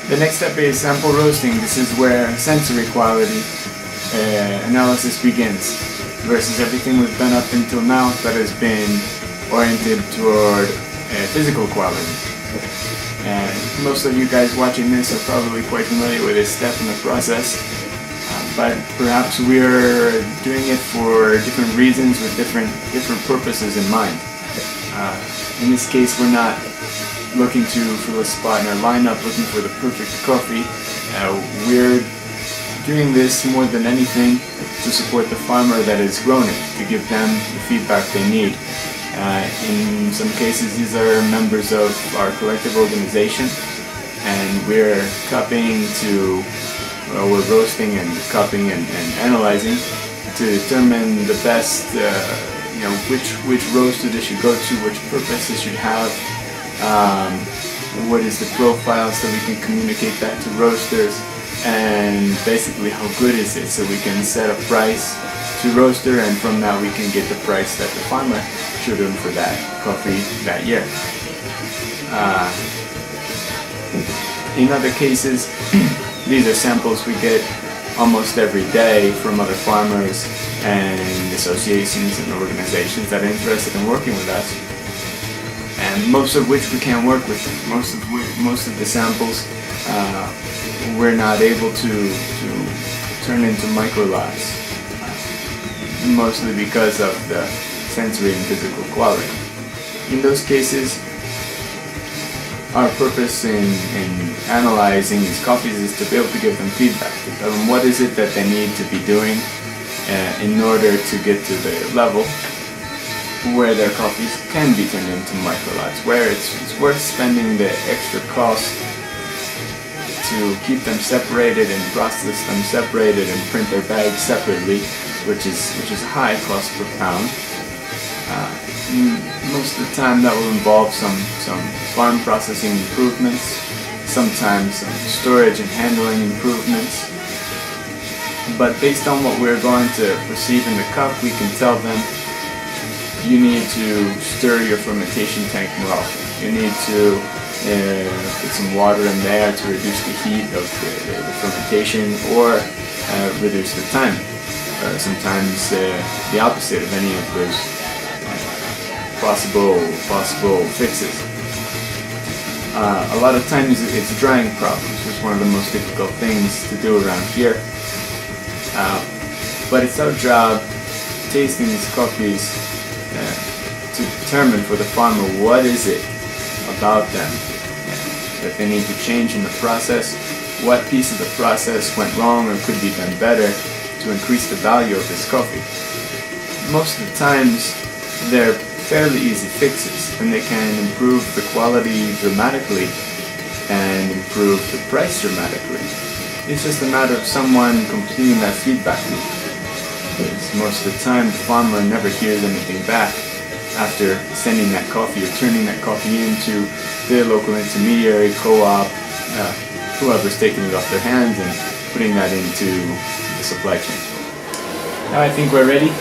The next step is sample roasting. This is where sensory quality analysis begins, versus everything we've done up until now that has been oriented toward physical quality. And most of you guys watching this are probably quite familiar with this step in the process, but perhaps we're doing it for different reasons with different purposes in mind. In this case, we're not looking to fill a spot in our lineup, looking for the perfect coffee. We're doing this more than anything to support the farmer that has grown it, to give them the feedback they need. In some cases, these are members of our collective organization, and we're we're roasting and cupping and analyzing to determine the best, which roaster they should go to, which purpose it should have, what is the profile, so we can communicate that to roasters, and basically how good is it, so we can set a price to roaster, and from that we can get the price that the farmer should earn for that coffee that year. In other cases, these are samples we get almost every day from other farmers and associations and organizations that are interested in working with us, and most of which we can't work with. Most of the samples we're not able to turn into micro lots, mostly because of the sensory and physical quality. In those cases, our purpose in analyzing these coffees is to be able to give them feedback, to tell them what is it that they need to be doing in order to get to the level where their coffees can be turned into micro lots, where it's worth spending the extra cost to keep them separated and process them separated and print their bags separately, which is a high cost per pound. Most of the time that will involve some farm processing improvements, sometimes some storage and handling improvements. But based on what we're going to receive in the cup, we can tell them, you need to stir your fermentation tank more often. You need to put some water in there to reduce the heat of the fermentation, or reduce the time. Sometimes the opposite of any of those possible fixes. A lot of times it's drying problems, which is one of the most difficult things to do around here. But it's our job, tasting these coffees, to determine for the farmer what is it about them that they need to change in the process, what piece of the process went wrong or could be done better to increase the value of this coffee. Most of the times they're fairly easy fixes, and they can improve the quality dramatically and improve the price dramatically. It's just a matter of someone completing that feedback loop. Because most of the time the farmer never hears anything back after sending that coffee or turning that coffee into the local intermediary, co-op, whoever's taking it off their hands and putting that into the supply chain. Now I think we're ready.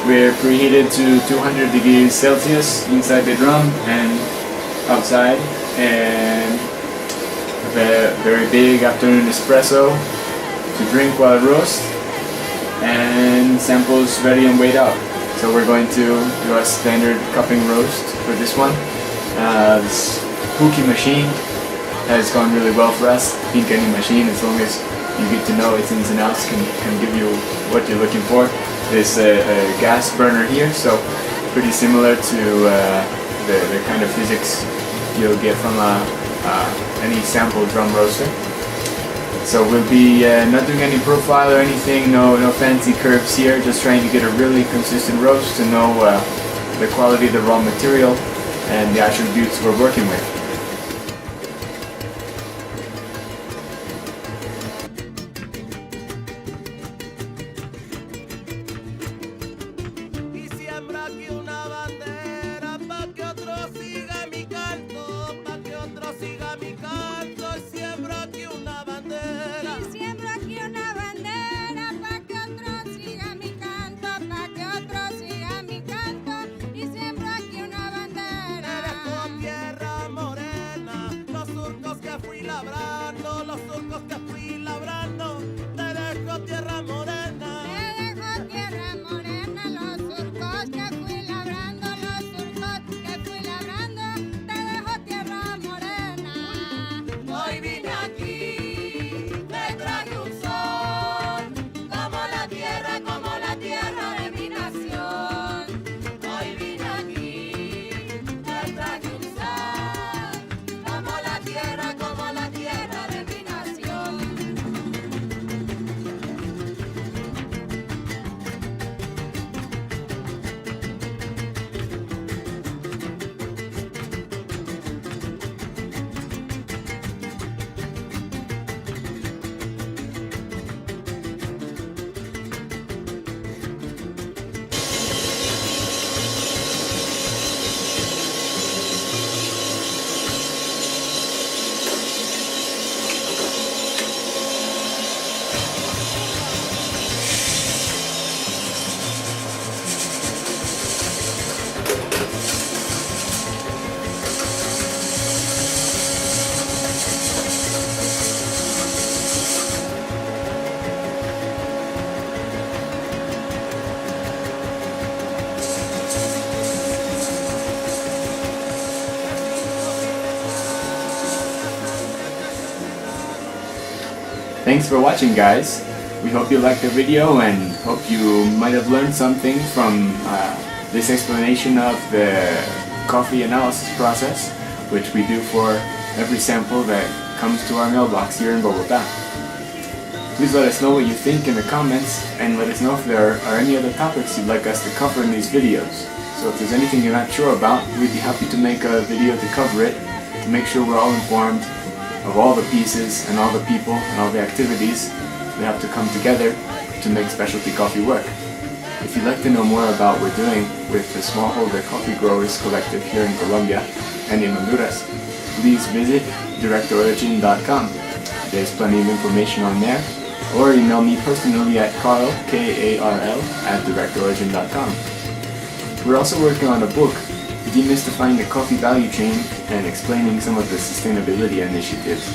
We're preheated to 200 degrees Celsius inside the drum and outside, and a very big afternoon espresso to drink while it roasts, and samples ready and weighed out. So we're going to do a standard cupping roast for this one. This Pookie machine has gone really well for us. I think any machine, as long as you get to know its ins and outs, can give you what you're looking for. There's a gas burner here, so pretty similar to the kind of physics you'll get from any sample drum roaster. So we'll be not doing any profile or anything, no fancy curves here, just trying to get a really consistent roast to know the quality of the raw material and the attributes we're working with. Amor Thanks for watching, guys. We hope you liked the video and hope you might have learned something from this explanation of the coffee analysis process, which we do for every sample that comes to our mailbox here in Bogota. Please let us know what you think in the comments, and let us know if there are any other topics you'd like us to cover in these videos. So if there's anything you're not sure about, we'd be happy to make a video to cover it, to make sure we're all informed of all the pieces and all the people and all the activities that have to come together to make specialty coffee work. If you'd like to know more about what we're doing with the Smallholder Coffee Growers Collective here in Colombia and in Honduras, please visit directorigin.com. There's plenty of information on there, or email me personally at Karl, K-A-R-L, @directorigin.com. We're also working on a book demystifying the coffee value chain and explaining some of the sustainability initiatives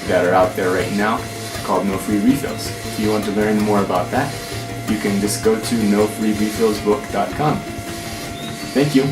that are out there right now called No Free Refills. If you want to learn more about that, you can just go to nofreerefillsbook.com. Thank you.